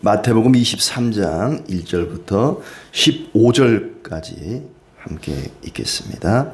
마태복음 23장 1절부터 15절까지 함께 읽겠습니다.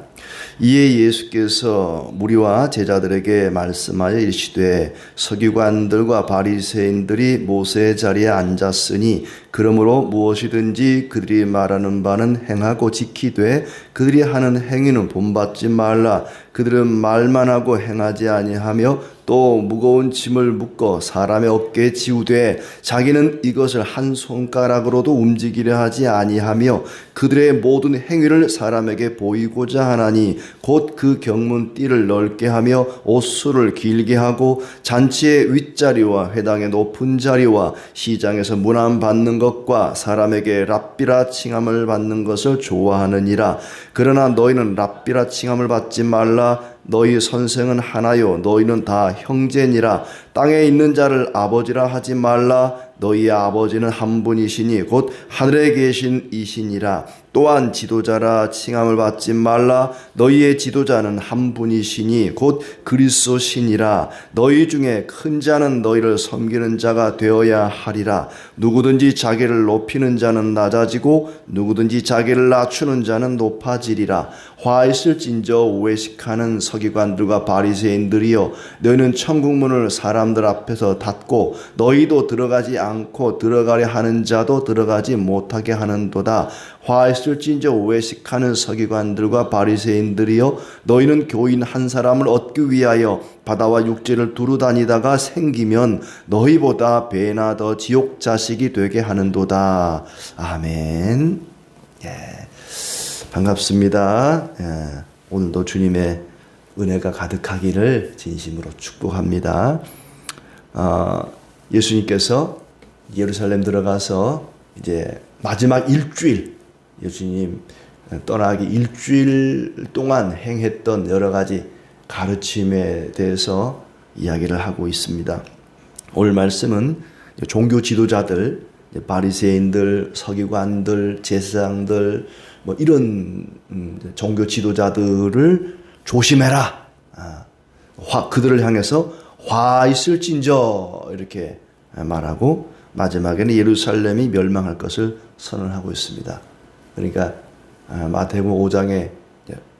이에 예수께서 무리와 제자들에게 말씀하여 이르시되 서기관들과 바리새인들이 모세의 자리에 앉았으니 그러므로 무엇이든지 그들이 말하는 바는 행하고 지키되 그들이 하는 행위는 본받지 말라. 그들은 말만 하고 행하지 아니하며 또 무거운 짐을 묶어 사람의 어깨에 지우되 자기는 이것을 한 손가락으로도 움직이려 하지 아니하며 그들의 모든 행위를 사람에게 보이고자 하나니 곧 그 경문 띠를 넓게 하며 옷수를 길게 하고 잔치의 윗자리와 회당의 높은 자리와 시장에서 문안 받는 것과 사람에게 랍비라 칭함을 받는 것을 좋아하느니라. 그러나 너희는 랍비라 칭함을 받지 말라. 너희 선생은 하나요 너희는 다 형제니라. 땅에 있는 자를 아버지라 하지 말라. 너희의 아버지는 한 분이시니 곧 하늘에 계신 이시니라. 또한 지도자라 칭함을 받지 말라. 너희의 지도자는 한 분이시니 곧 그리스도시니라. 너희 중에 큰 자는 너희를 섬기는 자가 되어야 하리라. 누구든지 자기를 높이는 자는 낮아지고 누구든지 자기를 낮추는 자는 높아지리라. 화 있을진저 우회식하는 서기관들과 바리새인들이여, 너희는 천국문을 사람들 앞에서 닫고 너희도 들어가지 않고 들어가려 하는 자도 들어가지 못하게 하는도다. 화 있을진저 우회식하는 서기관들과 바리새인들이여, 너희는 교인 한 사람을 얻기 위하여 바다와 육지를 두루 다니다가 생기면 너희보다 배나 더 지옥 자식이 되게 하는도다. 아멘. 예, 반갑습니다. 예, 오늘도 주님의 은혜가 가득하기를 진심으로 축복합니다. 예수님께서 예루살렘 들어가서 이제 마지막 일주일, 예수님 떠나기 일주일 동안 행했던 여러 가지 가르침에 대해서 이야기를 하고 있습니다. 오늘 말씀은 종교 지도자들, 바리새인들, 서기관들, 제사장들, 뭐 이런 종교 지도자들을 조심해라. 그들을 향해서 화 있을진저 이렇게 말하고 마지막에는 예루살렘이 멸망할 것을 선언하고 있습니다. 그러니까 마태복음 5장에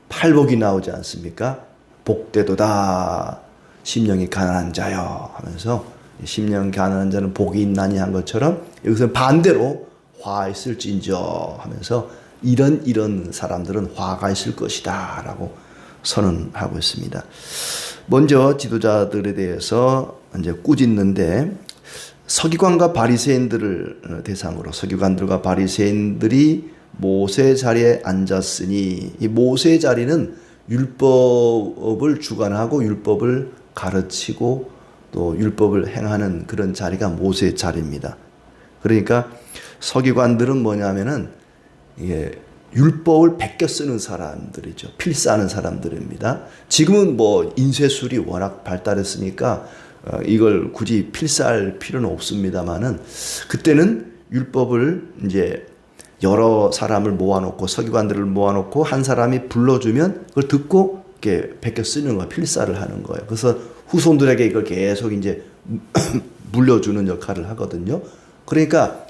팔복이 나오지 않습니까? 복되도다 심령이 가난한 자여 하면서 심령 가난한 자는 복이 있나니 한 것처럼 여기서 반대로 화 있을진저 하면서 이런 사람들은 화가 있을 것이다 라고 선언하고 있습니다. 먼저 지도자들에 대해서 이제 꾸짖는데, 서기관과 바리새인들을 대상으로 서기관들과 바리새인들이 모세 자리에 앉았으니, 이 모세 자리는 율법을 주관하고 율법을 가르치고 또 율법을 행하는 그런 자리가 모세 자리입니다. 그러니까 서기관들은 뭐냐면은 이게 율법을 베껴 쓰는 사람들이죠. 필사하는 사람들입니다. 지금은 뭐 인쇄술이 워낙 발달했으니까 이걸 굳이 필사할 필요는 없습니다만은, 그때는 율법을 이제 여러 사람을 모아놓고 서기관들을 모아놓고 한 사람이 불러주면 그걸 듣고 이렇게 베껴 쓰는 거예요. 필사를 하는 거예요. 그래서 후손들에게 이걸 계속 이제 물려주는 역할을 하거든요. 그러니까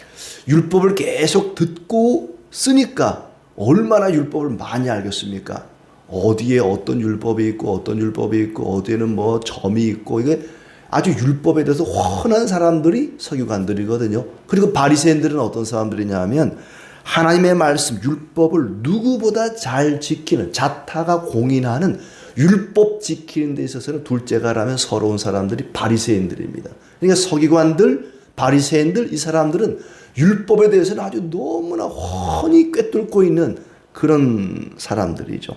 율법을 계속 듣고 쓰니까 얼마나 율법을 많이 알겠습니까? 어디에 어떤 율법이 있고 어떤 율법이 있고 어디에는 뭐 점이 있고, 이게 아주 율법에 대해서 훤한 사람들이 서기관들이거든요. 그리고 바리새인들은 어떤 사람들이냐 하면 하나님의 말씀 율법을 누구보다 잘 지키는, 자타가 공인하는, 율법 지키는 데 있어서는 둘째가라면 서러운 사람들이 바리새인들입니다. 그러니까 서기관들, 바리새인들, 이 사람들은 율법에 대해서는 아주 너무나 훤히 꿰뚫고 있는 그런 사람들이죠.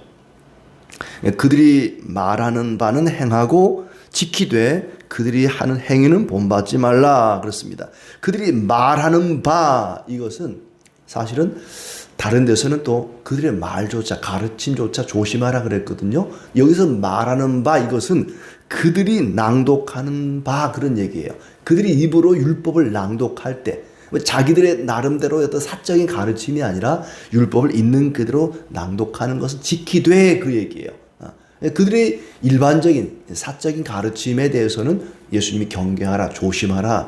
그들이 말하는 바는 행하고 지키되 그들이 하는 행위는 본받지 말라 그렇습니다. 그들이 말하는 바, 이것은 사실은 다른 데서는 또 그들의 말조차, 가르침조차 조심하라 그랬거든요. 여기서 말하는 바, 이것은 그들이 낭독하는 바, 그런 얘기예요. 그들이 입으로 율법을 낭독할 때 자기들의 나름대로 어떤 사적인 가르침이 아니라 율법을 있는 그대로 낭독하는 것은 지키되, 그 얘기예요. 그들의 일반적인 사적인 가르침에 대해서는 예수님이 경계하라, 조심하라,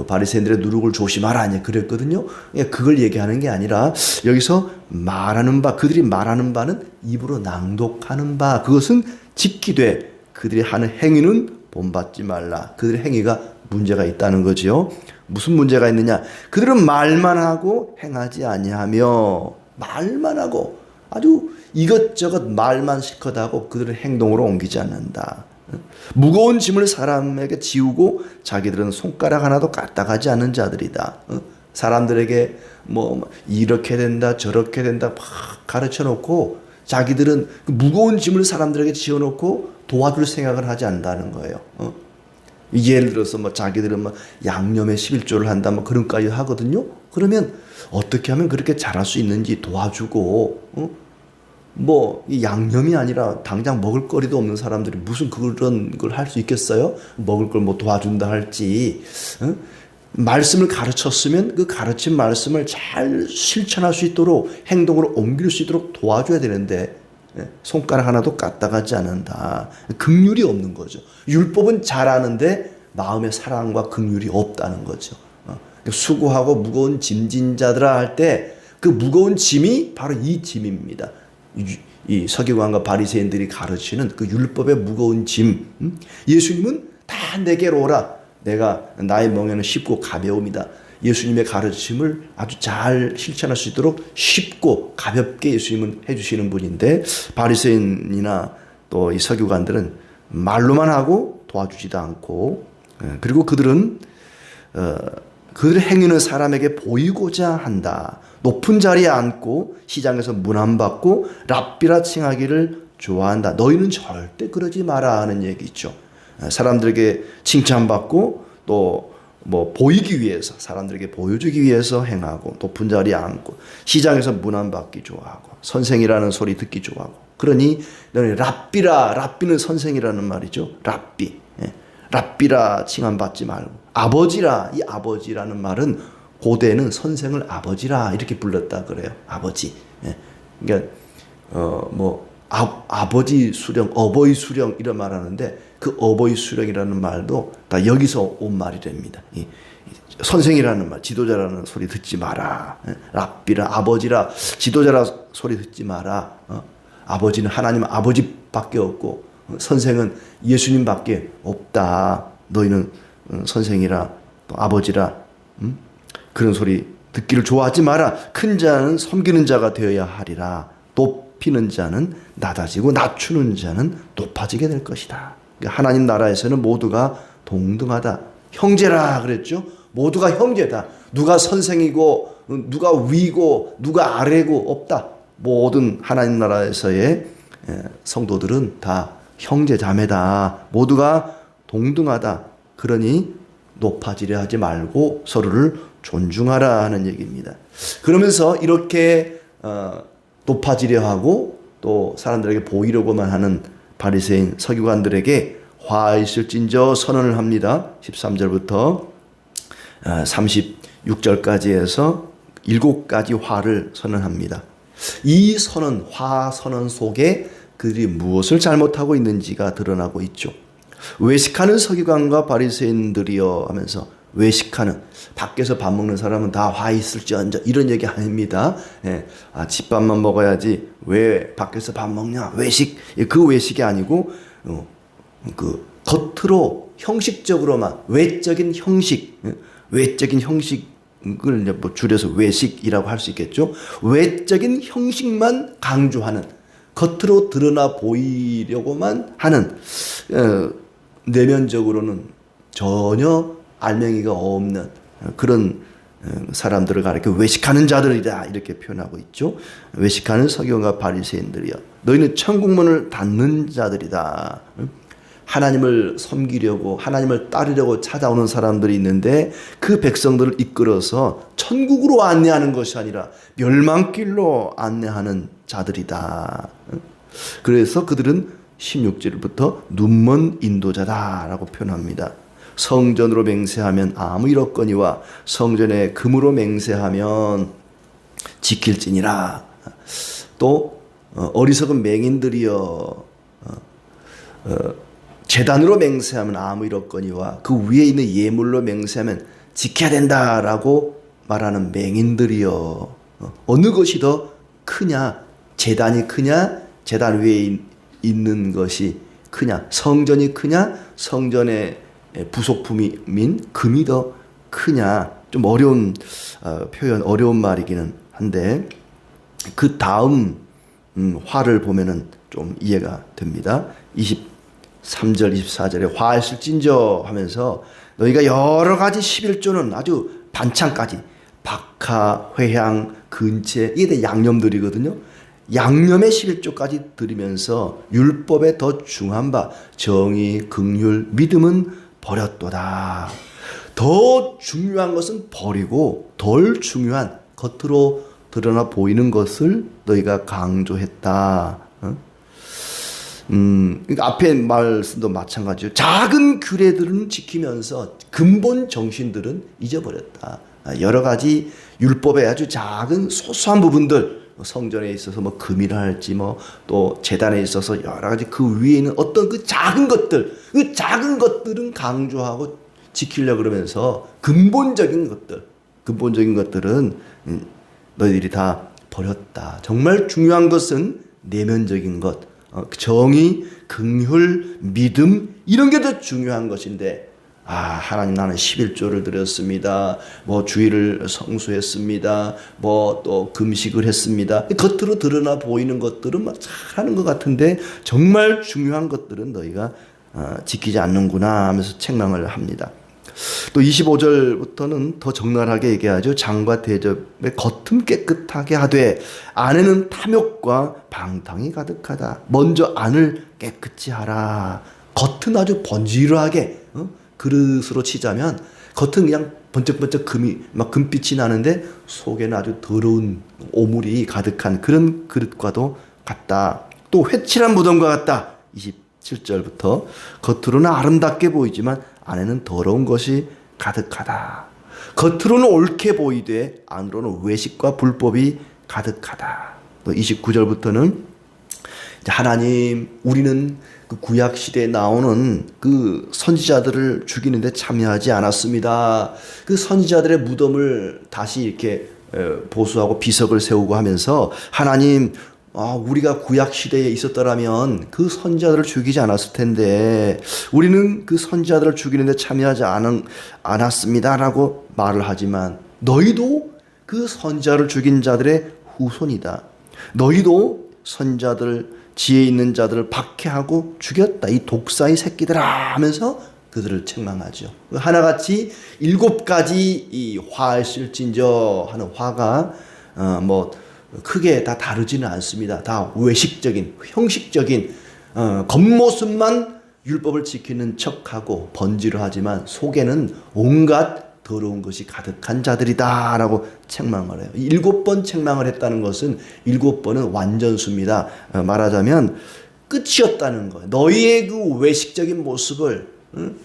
바리새인들의 누룩을 조심하라 이제 그랬거든요. 그걸 얘기하는 게 아니라 여기서 말하는 바, 그들이 말하는 바는 입으로 낭독하는 바, 그것은 지키되 그들이 하는 행위는 본받지 말라. 그들의 행위가 문제가 있다는 거지요. 무슨 문제가 있느냐? 그들은 말만 하고 행하지 아니하며, 말만 하고 아주 이것저것 말만 실컷 하고 그들은 행동으로 옮기지 않는다. 무거운 짐을 사람에게 지우고 자기들은 손가락 하나도 까딱하지 않는 자들이다. 사람들에게 뭐 이렇게 된다 저렇게 된다 막 가르쳐 놓고 자기들은 그 무거운 짐을 사람들에게 지어놓고 도와줄 생각을 하지 않는다는 거예요. 예를 들어서 뭐 자기들은 뭐 양념에 11조를 한다 뭐 그런까지 하거든요. 그러면 어떻게 하면 그렇게 잘할 수 있는지 도와주고, 뭐 이 양념이 아니라 당장 먹을 거리도 없는 사람들이 무슨 그런 걸 할 수 있겠어요? 먹을 걸 뭐 도와준다 할지. 말씀을 가르쳤으면 그 가르친 말씀을 잘 실천할 수 있도록 행동으로 옮길 수 있도록 도와줘야 되는데 손가락 하나도 까딱하지 않는다. 긍휼이 없는 거죠. 율법은 잘하는데 마음의 사랑과 긍휼이 없다는 거죠. 수고하고 무거운 짐진 자들아 할 때 그 무거운 짐이 바로 이 짐입니다. 이 서기관과 바리새인들이 가르치는 그 율법의 무거운 짐. 예수님은 다 내게로 오라. 내가 나의 멍에는 쉽고 가벼움이다. 예수님의 가르침을 아주 잘 실천할 수 있도록 쉽고 가볍게 예수님은 해주시는 분인데, 바리새인이나 또 이 서기관들은 말로만 하고 도와주지도 않고, 그리고 그들은 그들의 행위는 사람에게 보이고자 한다. 높은 자리에 앉고 시장에서 문안받고 랍비라 칭하기를 좋아한다. 너희는 절대 그러지 마라 하는 얘기죠. 사람들에게 칭찬받고 또 뭐 보이기 위해서, 사람들에게 보여주기 위해서 행하고, 높은 자리에 앉고 시장에서 문안받기 좋아하고 선생이라는 소리 듣기 좋아하고. 그러니 너희 랍비라, 랍비는 선생이라는 말이죠. 랍비, 랍비라 칭함받지 말고 아버지라. 이 아버지라는 말은 고대는 선생을 아버지라 이렇게 불렀다 그래요. 아버지. 그러니까 뭐 아버지 수령, 어버이 수령 이런 말 하는데, 그 어버이 수령이라는 말도 다 여기서 온 말이랍니다. 선생이라는 말, 지도자라는 소리 듣지 마라. 랍비라, 아버지라, 지도자라 소리 듣지 마라. 아버지는 하나님 아버지밖에 없고 선생은 예수님밖에 없다. 너희는 선생이라 또 아버지라 그런 소리 듣기를 좋아하지 마라. 큰 자는 섬기는 자가 되어야 하리라. 높이는 자는 낮아지고 낮추는 자는 높아지게 될 것이다. 하나님 나라에서는 모두가 동등하다. 형제라 그랬죠. 모두가 형제다. 누가 선생이고 누가 위고 누가 아래고 없다. 모든 하나님 나라에서의 성도들은 다 형제 자매다. 모두가 동등하다. 그러니 높아지려 하지 말고 서로를 존중하라 하는 얘기입니다. 그러면서 이렇게 높아지려 하고 또 사람들에게 보이려고만 하는 바리새인 서기관들에게 화 있을진저 선언을 합니다. 13절부터 36절까지 해서 7가지 화를 선언합니다. 이 선언, 화 선언 속에 그들이 무엇을 잘못하고 있는지가 드러나고 있죠. 외식하는 서기관과 바리새인들이여 하면서, 외식하는, 밖에서 밥 먹는 사람은 다 화 있을지언정 이런 얘기 아닙니다. 집밥만 먹어야지 왜 밖에서 밥 먹냐, 외식. 그 외식이 아니고 그 겉으로 형식적으로만, 외적인 형식, 외적인 형식을 이제 뭐 줄여서 외식이라고 할 수 있겠죠. 외적인 형식만 강조하는, 겉으로 드러나 보이려고만 하는, 내면적으로는 전혀 알맹이가 없는 그런 사람들을 가리켜 외식하는 자들이다 이렇게 표현하고 있죠. 외식하는 서기관과 바리새인들이여, 너희는 천국문을 닫는 자들이다. 하나님을 섬기려고, 하나님을 따르려고 찾아오는 사람들이 있는데 그 백성들을 이끌어서 천국으로 안내하는 것이 아니라 멸망길로 안내하는 자들이다. 그래서 그들은 16절부터 눈먼 인도자다라고 표현합니다. 성전으로 맹세하면 아무 일 없거니와 성전에 금으로 맹세하면 지킬지니라. 또 어리석은 맹인들이여, 제단으로 맹세하면 아무 일 없거니와 그 위에 있는 예물로 맹세하면 지켜야 된다라고 말하는 맹인들이여, 어느 것이 더 크냐? 제단이 크냐? 제단 위에 있는 것이 크냐? 성전이 크냐? 성전의 부속품인 금이 더 크냐? 좀 어려운 표현, 어려운 말이기는 한데 그 다음 화를 보면은 좀 이해가 됩니다. 23절, 24절에 화하실진저 하면서 너희가 여러 가지 11조는 아주 반찬까지 박하, 회향, 근채, 이게 다 양념들이거든요. 양념의 11조까지 드리면서 율법에 더 중한 바 정의, 긍휼, 믿음은 버렸도다. 더 중요한 것은 버리고 덜 중요한 겉으로 드러나 보이는 것을 너희가 강조했다. 그러니까 앞에 말씀도 마찬가지죠. 작은 규례들은 지키면서 근본 정신들은 잊어버렸다. 여러 가지 율법의 아주 작은 소소한 부분들, 성전에 있어서 뭐 금이라 할지 뭐 또 제단에 있어서 여러 가지 그 위에 있는 어떤 그 작은 것들, 그 작은 것들은 강조하고 지키려고 그러면서 근본적인 것들은 너희들이 다 버렸다. 정말 중요한 것은 내면적인 것, 정의, 긍휼, 믿음, 이런 게 더 중요한 것인데, 하나님 나는 11조를 드렸습니다. 뭐 주일을 성수했습니다. 뭐 또 금식을 했습니다. 겉으로 드러나 보이는 것들은 막 잘하는 것 같은데 정말 중요한 것들은 너희가 지키지 않는구나 하면서 책망을 합니다. 또 25절부터는 더 적나라하게 얘기하죠. 장과 대접의 겉은 깨끗하게 하되 안에는 탐욕과 방탕이 가득하다. 먼저 안을 깨끗이 하라. 겉은 아주 번지르하게, 그릇으로 치자면 겉은 그냥 번쩍번쩍 금빛이 나는데 속에는 아주 더러운 오물이 가득한 그런 그릇과도 같다. 또 회칠한 무덤과 같다. 27절부터 겉으로는 아름답게 보이지만 안에는 더러운 것이 가득하다. 겉으로는 옳게 보이되 안으로는 외식과 불법이 가득하다. 또 29절부터는 하나님, 우리는 그 구약 시대에 나오는 그 선지자들을 죽이는데 참여하지 않았습니다. 그 선지자들의 무덤을 다시 이렇게 보수하고 비석을 세우고 하면서 하나님, 우리가 구약 시대에 있었더라면 그 선지자들을 죽이지 않았을 텐데 우리는 그 선지자들을 죽이는데 참여하지 않았습니다라고 말을 하지만 너희도 그 선지자를 죽인 자들의 후손이다. 너희도 선지자들, 지혜 있는 자들을 박해하고 죽였다. 이 독사의 새끼들아 하면서 그들을 책망하죠. 하나같이 7가지 이 화하실진저 하는 화가 뭐 크게 다 다르지는 않습니다. 다 외식적인, 형식적인 겉모습만 율법을 지키는 척하고 번지르하지만 속에는 온갖 더러운 것이 가득한 자들이다 라고 책망을 해요. 7번 책망을 했다는 것은 7번은 완전수입니다. 말하자면 끝이었다는 거예요. 너희의 그 외식적인 모습을,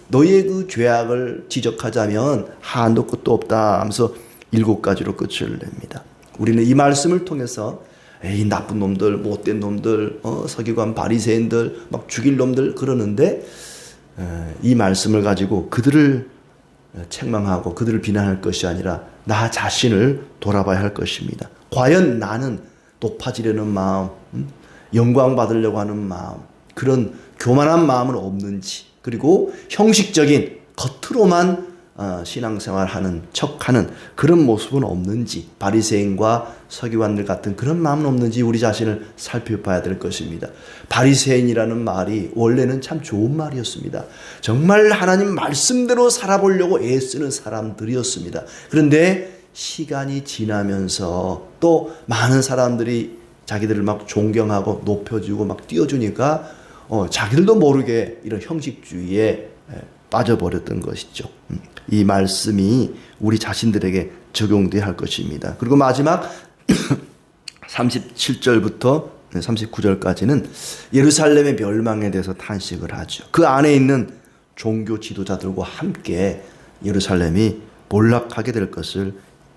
너희의 그 죄악을 지적하자면 한도 끝도 없다 하면서 7가지로 끝을 냅니다. 우리는 이 말씀을 통해서 에이 나쁜 놈들, 못된 놈들, 서기관 바리새인들, 막 죽일 놈들 그러는데 이 말씀을 가지고 그들을 책망하고 그들을 비난할 것이 아니라 나 자신을 돌아봐야 할 것입니다. 과연 나는 높아지려는 마음, 영광 받으려고 하는 마음, 그런 교만한 마음은 없는지, 그리고 형식적인 겉으로만 신앙생활하는 척하는 그런 모습은 없는지, 바리새인과 서기관들 같은 그런 마음은 없는지 우리 자신을 살펴봐야 될 것입니다. 바리새인이라는 말이 원래는 참 좋은 말이었습니다. 정말 하나님 말씀대로 살아보려고 애쓰는 사람들이었습니다. 그런데 시간이 지나면서 또 많은 사람들이 자기들을 막 존경하고 높여주고 막 띄워주니까 자기들도 모르게 이런 형식주의에 빠져버렸던 것이죠. 이 말씀이 우리 자신들에게 적용돼야 할 것입니다. 그리고 마지막 37절부터 39절까지는 예루살렘의 멸망에 대해서 탄식을 하죠. 그 안에 있는 종교 지도자들과 함께 예루살렘이 몰락하게 될 것을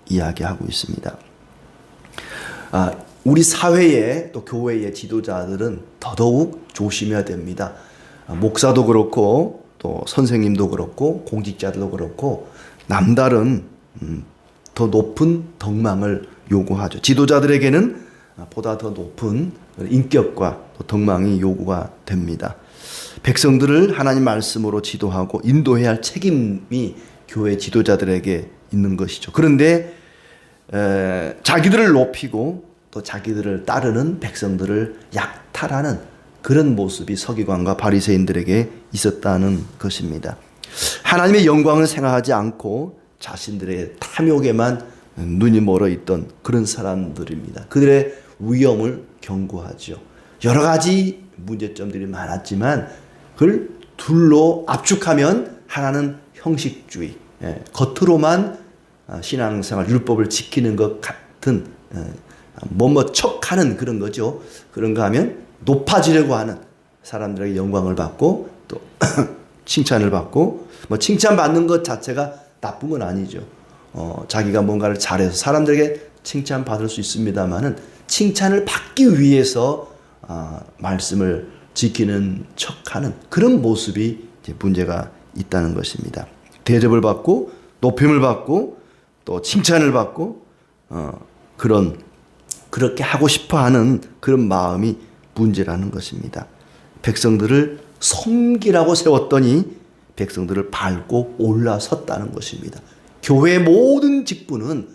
이야기하고 있습니다. 우리 사회의 또 교회의 지도자들은 더더욱 조심해야 됩니다. 목사도 그렇고 또 선생님도 그렇고 공직자들도 그렇고 남다른 더 높은 덕망을 요구하죠. 지도자들에게는 보다 더 높은 인격과 덕망이 요구가 됩니다. 백성들을 하나님 말씀으로 지도하고 인도해야 할 책임이 교회 지도자들에게 있는 것이죠. 그런데 자기들을 높이고 또 자기들을 따르는 백성들을 약탈하는 그런 모습이 서기관과 바리새인들에게 있었다는 것입니다. 하나님의 영광을 생각하지 않고 자신들의 탐욕에만 눈이 멀어 있던 그런 사람들입니다. 그들의 위험을 경고하죠. 여러 가지 문제점들이 많았지만 그걸 둘로 압축하면 하나는 형식주의, 겉으로만 신앙생활 율법을 지키는 것 같은 척하는 그런 거죠. 그런가 하면 높아지려고 하는, 사람들에게 영광을 받고 또 칭찬을 받고, 칭찬받는 것 자체가 나쁜 건 아니죠. 자기가 뭔가를 잘해서 사람들에게 칭찬받을 수 있습니다만은 칭찬을 받기 위해서 말씀을 지키는 척하는 그런 모습이 이제 문제가 있다는 것입니다. 대접을 받고 높임을 받고 또 칭찬을 받고 그렇게 하고 싶어하는 그런 마음이 문제라는 것입니다. 백성들을 섬기라고 세웠더니 백성들을 밟고 올라섰다는 것입니다. 교회의 모든 직분은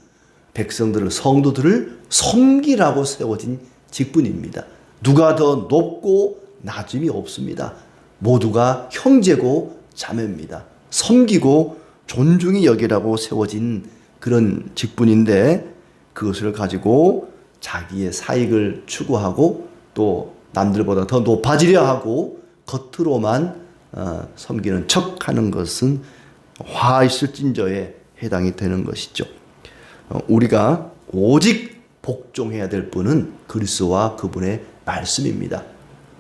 백성들을, 성도들을 섬기라고 세워진 직분입니다. 누가 더 높고 낮음이 없습니다. 모두가 형제고 자매입니다. 섬기고 존중히 여기라고 세워진 그런 직분인데 그것을 가지고 자기의 사익을 추구하고 또 남들보다 더 높아지려 하고 겉으로만 섬기는 척하는 것은 화 있을 찐저에 해당이 되는 것이죠. 우리가 오직 복종해야 될 분은 그리스도와 그분의 말씀입니다.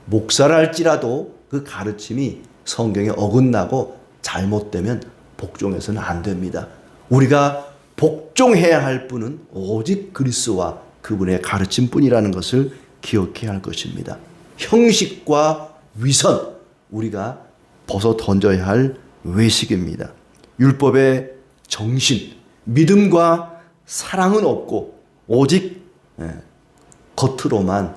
목사를 할지라도 그 가르침이 성경에 어긋나고 잘못되면 복종해서는 안 됩니다. 우리가 복종해야 할 분은 오직 그리스도와 그분의 가르침뿐이라는 것을 기억해야 할 것입니다. 형식과 위선, 우리가 벗어 던져야 할 외식입니다. 율법의 정신, 믿음과 사랑은 없고 오직 겉으로만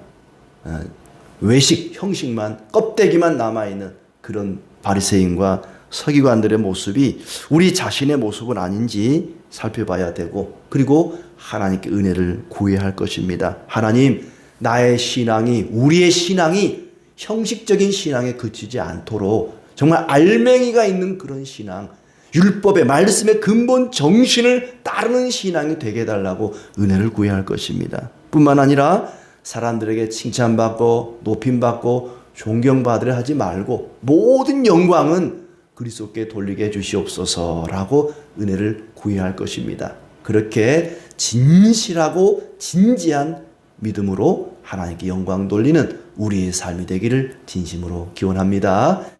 외식, 형식만, 껍데기만 남아있는 그런 바리새인과 서기관들의 모습이 우리 자신의 모습은 아닌지 살펴봐야 되고, 그리고 하나님께 은혜를 구해야 할 것입니다. 하나님, 나의 신앙이, 우리의 신앙이 형식적인 신앙에 그치지 않도록 정말 알맹이가 있는 그런 신앙, 율법의 말씀의 근본 정신을 따르는 신앙이 되게 해달라고 은혜를 구해야 할 것입니다. 뿐만 아니라 사람들에게 칭찬받고 높임받고 존경받으려 하지 말고 모든 영광은 그리스도께 돌리게 해주시옵소서라고 은혜를 구해야 할 것입니다. 그렇게 진실하고 진지한 믿음으로 하나님께 영광 돌리는 우리의 삶이 되기를 진심으로 기원합니다.